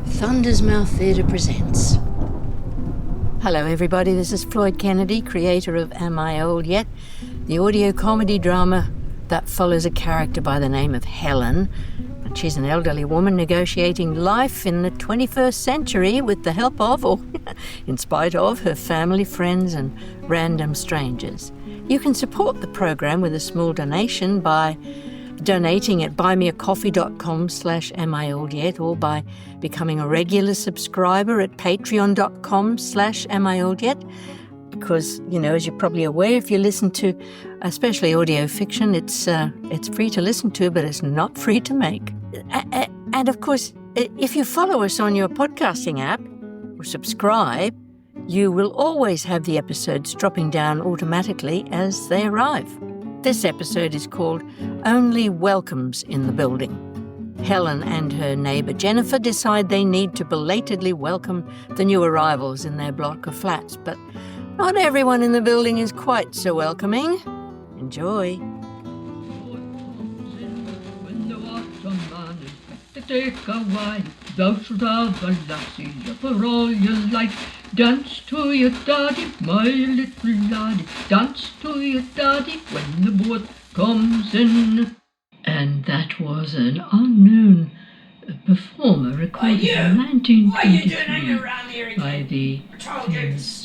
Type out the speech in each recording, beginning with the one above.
Thunder's Mouth Theatre presents. Hello everybody, this is Flloyd Kennedy, creator of Am I Old Yet?, the audio comedy drama that follows a character by the name of Helen. And she's an elderly woman negotiating life in the 21st century with the help of, or in spite of, her family, friends and random strangers. You can support the program with a small donation by donating at buymeacoffee.com/amiold or by becoming a regular subscriber at patreon.com/amiold. Because, as you're probably aware, if you listen to, especially audio fiction, it's free to listen to, but it's not free to make. And of course, if you follow us on your podcasting app or subscribe, you will always have the episodes dropping down automatically as they arrive. This episode is called Only Welcomes in the Building. Helen and her neighbour Jennifer decide they need to belatedly welcome the new arrivals in their block of flats, but not everyone in the building is quite so welcoming. Enjoy. Take a while, thou should have a lassie for all your life. Dance to your daddy, my little laddie. Dance to your daddy when the boat comes in. And that was an unknown performer recorded in 1923 by the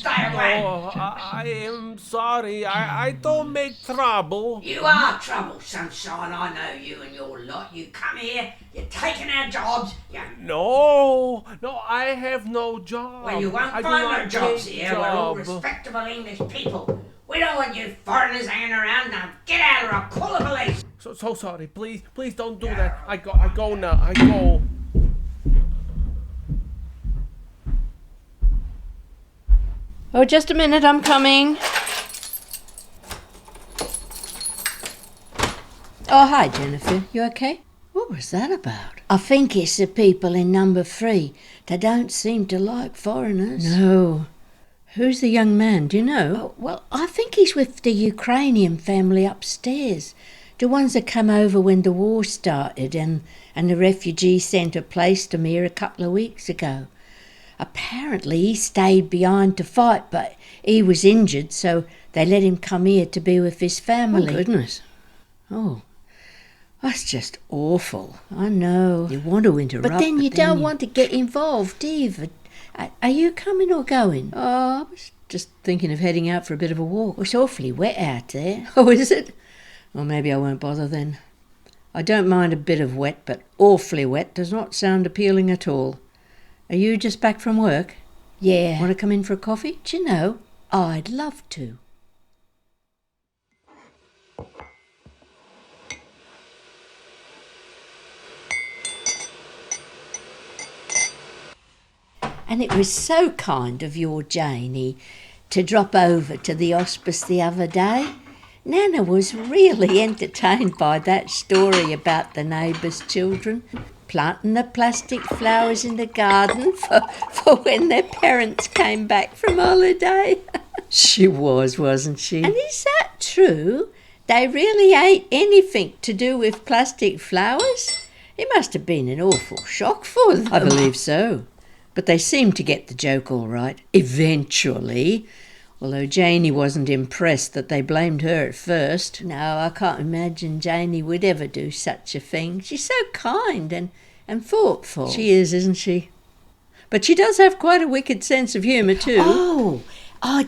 I am sorry. I don't make trouble. You are trouble, sunshine. I know you and your lot. You come here, you're taking our jobs. No, I have no job. Well, you won't find no jobs here. We're all respectable English people. We don't want you foreigners hanging around. Now get out or I'll call the police. So sorry. Please don't do that. I go now. I go. Oh, just a minute, I'm coming. Oh, hi, Jennifer. You okay? What was that about? I think it's the people in number 3. They don't seem to like foreigners. No. Who's the young man, do you know? Oh, well, I think he's with the Ukrainian family upstairs. The ones that come over when the war started and the refugee centre placed them here a couple of weeks ago. Apparently he stayed behind to fight, but he was injured, so they let him come here to be with his family. Oh, goodness. Oh, that's just awful. I know. You want to interrupt, but then you don't want to get involved either. Are you coming or going? Oh, I was just thinking of heading out for a bit of a walk. It's awfully wet out there. Oh, is it? Well, maybe I won't bother then. I don't mind a bit of wet, but awfully wet does not sound appealing at all. Are you just back from work? Yeah. Want to come in for a coffee? Do you know, I'd love to. And it was so kind of your Janie to drop over to the hospice the other day. Nana was really entertained by that story about the neighbour's children planting the plastic flowers in the garden for when their parents came back from holiday. She was, wasn't she? And is that true? They really ate anything to do with plastic flowers? It must have been an awful shock for them. I believe so. But they seemed to get the joke all right, eventually. Although Janie wasn't impressed that they blamed her at first. No, I can't imagine Janie would ever do such a thing. She's so kind and thoughtful. She is, isn't she? But she does have quite a wicked sense of humour too. Oh,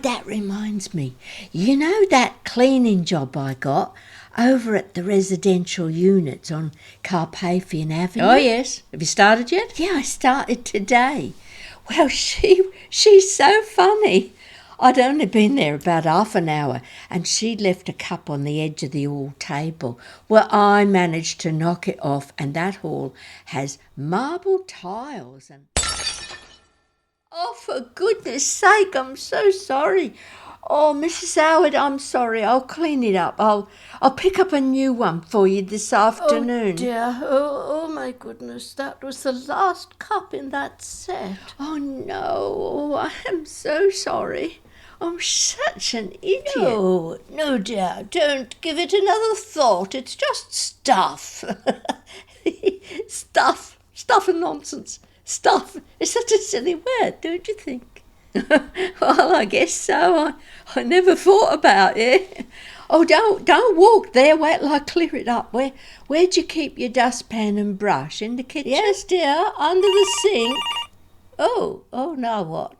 that reminds me. You know that cleaning job I got over at the residential units on Carpathian Avenue? Oh, yes. Have you started yet? Yeah, I started today. Well, she's so funny. I'd only been there about half an hour and she'd left a cup on the edge of the hall table. Well, I managed to knock it off and that hall has marble tiles and... Oh, for goodness sake, I'm so sorry. Oh, Mrs. Howard, I'm sorry. I'll clean it up. I'll pick up a new one for you this afternoon. Oh, dear. Oh, my goodness. That was the last cup in that set. Oh, no. I am so sorry. I'm such an idiot. No, dear. Don't give it another thought. It's just stuff. Stuff and nonsense. Stuff is such a silly word, don't you think? Well, I guess so. I never thought about it. Oh, don't walk there. Wait till I clear it up. Where'd you keep your dustpan and brush? In the kitchen? Yes, dear, under the sink. Oh, now what?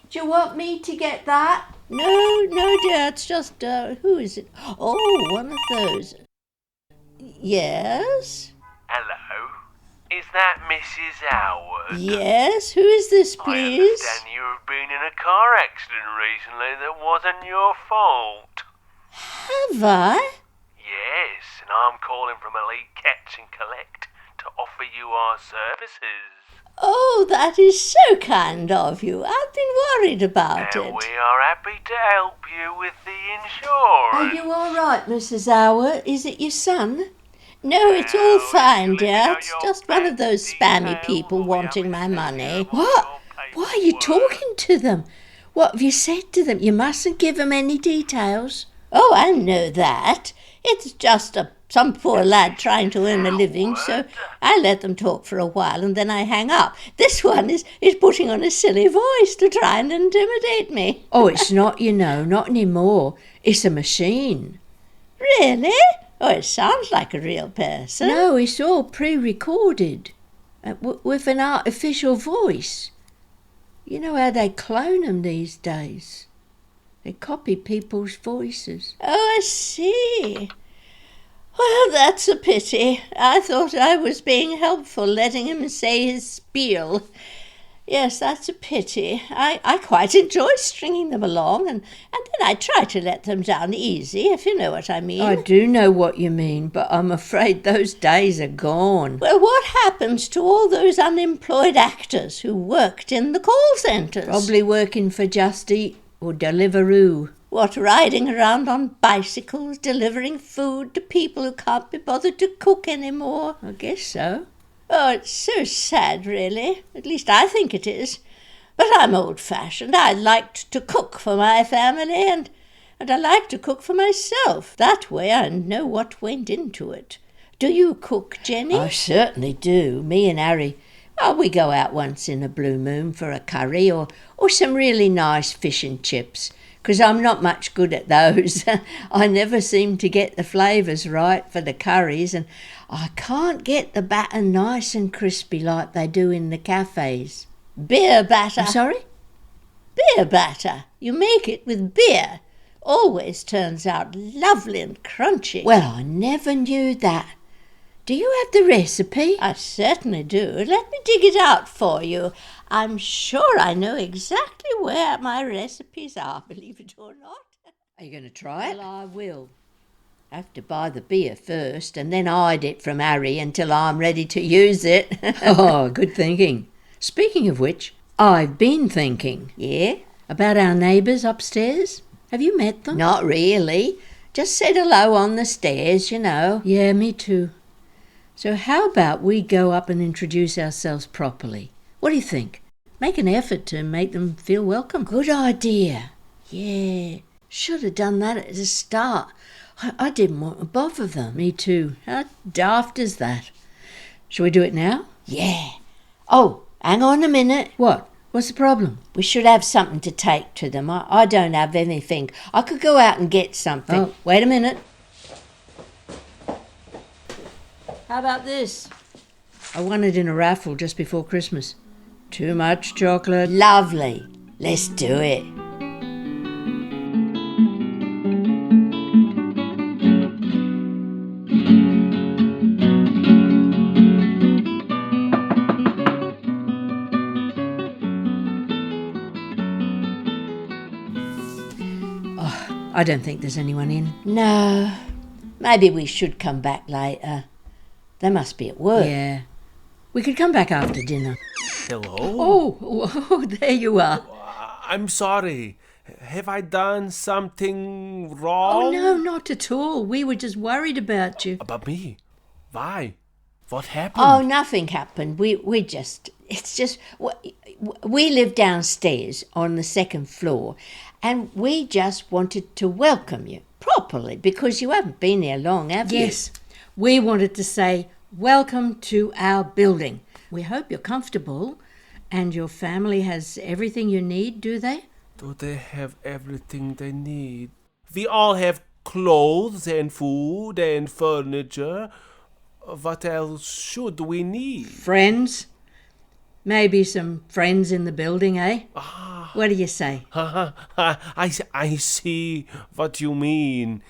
Do you want me to get that? No, dear, it's just, who is it? Oh, one of those. Yes? Hello? Is that Mrs. Howard? Yes, who is this, I please? understand you have been in a car accident recently that wasn't your fault. Have I? Yes, and I'm calling from Elite Catch and Collect to offer you our services. Oh, that is so kind of you. I've been worried about And it. we are happy to help you with the Are insurance. you all right, Mrs. Howard? Is it your son? No, it's all fine, dear. It's just one of those spammy people wanting my money. What? Why are you talking to them? What have you said to them? You mustn't give them any details. Oh, I know that. It's just some poor lad trying to earn a living, so I let them talk for a while and then I hang up. This one is putting on a silly voice to try and intimidate me. Oh, it's not, not anymore. It's a machine. Really? Oh, it sounds like a real person. No, it's all pre-recorded with an artificial voice. You know how they clone them these days. They copy people's voices. Oh, I see. Well, that's a pity. I thought I was being helpful, letting him say his spiel. Yes, that's a pity. I quite enjoy stringing them along, and then I try to let them down easy, if you know what I mean. I do know what you mean, but I'm afraid those days are gone. Well, what happens to all those unemployed actors who worked in the call centres? Probably working for Just Eat or Deliveroo. What, riding around on bicycles, delivering food to people who can't be bothered to cook anymore? I guess so. Oh, it's so sad, really. At least I think it is. But I'm old-fashioned. I liked to cook for my family, and I like to cook for myself. That way I know what went into it. Do you cook, Jenny? I certainly do. Me and Harry, well, we go out once in a blue moon for a curry or some really nice fish and chips, because I'm not much good at those. I never seem to get the flavours right for the curries, and I can't get the batter nice and crispy like they do in the cafes. Beer batter. I'm sorry? Beer batter. You make it with beer. Always turns out lovely and crunchy. Well, I never knew that. Do you have the recipe? I certainly do. Let me dig it out for you. I'm sure I know exactly where my recipes are, believe it or not. Are you going to try it? Well, I will. I have to buy the beer first and then hide it from Harry until I'm ready to use it. Oh, good thinking. Speaking of which, I've been thinking. Yeah? About our neighbours upstairs. Have you met them? Not really. Just said hello on the stairs, Yeah, me too. So how about we go up and introduce ourselves properly? What do you think? Make an effort to make them feel welcome. Good idea. Yeah. Should have done that at the start. I didn't want to bother them. Me too. How daft is that? Shall we do it now? Yeah. Oh, hang on a minute. What? What's the problem? We should have something to take to them. I don't have anything. I could go out and get something. Oh, wait a minute. How about this? I won it in a raffle just before Christmas. Too much chocolate. Lovely. Let's do it. Oh, I don't think there's anyone in. No. Maybe we should come back later. They must be at work. Yeah. We could come back after dinner. Hello? Oh, there you are. I'm sorry. Have I done something wrong? Oh, no, not at all. We were just worried about you. About me? Why? What happened? Oh, nothing happened. We live downstairs on the second floor, and we just wanted to welcome you properly because you haven't been here long, have you? Yes. We wanted to say Welcome to our building. We hope you're comfortable and your family has everything you need, do they? Do they have everything they need? We all have clothes and food and furniture. What else should we need? Friends? Maybe some friends in the building, eh? What do you say? I see what you mean.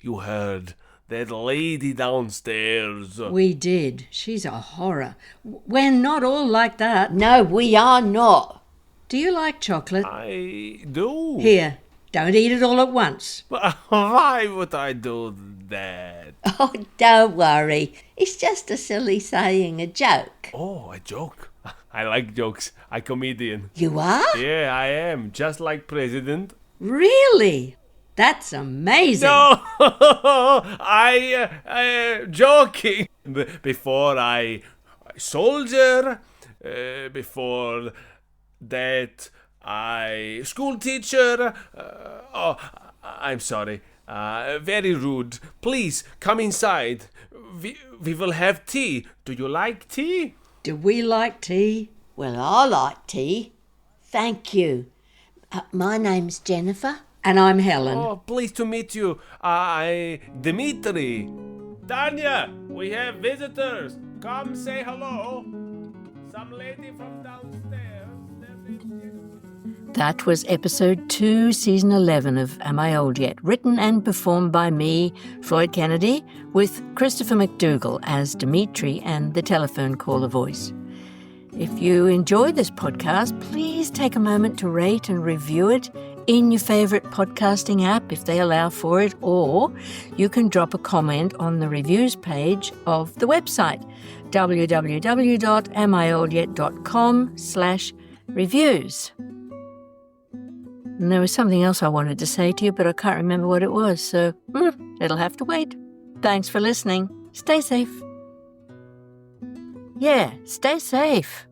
You heard that lady downstairs. We did. She's a horror. We're not all like that. No, we are not. Do you like chocolate? I do. Here, don't eat it all at once. Why would I do that? Oh, don't worry. It's just a silly saying, a joke. Oh, a joke. I like jokes. I'm a comedian. You are? Yeah, I am. Just like President. Really? That's amazing. No, I joking. Before I soldier, before that I school teacher. I'm sorry. Very rude. Please come inside. We will have tea. Do you like tea? Do we like tea? Well, I like tea. Thank you. My name's Jennifer. And I'm Helen. Oh, pleased to meet you. Dimitri. Tanya, we have visitors. Come say hello. Some lady from downstairs. That was episode 2, season 11 of Am I Old Yet? Written and performed by me, Flloyd Kennedy, with Christopher McDougall as Dimitri and the telephone caller voice. If you enjoy this podcast, please take a moment to rate and review it in your favourite podcasting app if they allow for it, or you can drop a comment on the reviews page of the website, www.amioldYet.com/reviews. And there was something else I wanted to say to you, but I can't remember what it was, so it'll have to wait. Thanks for listening. Stay safe. Yeah, stay safe.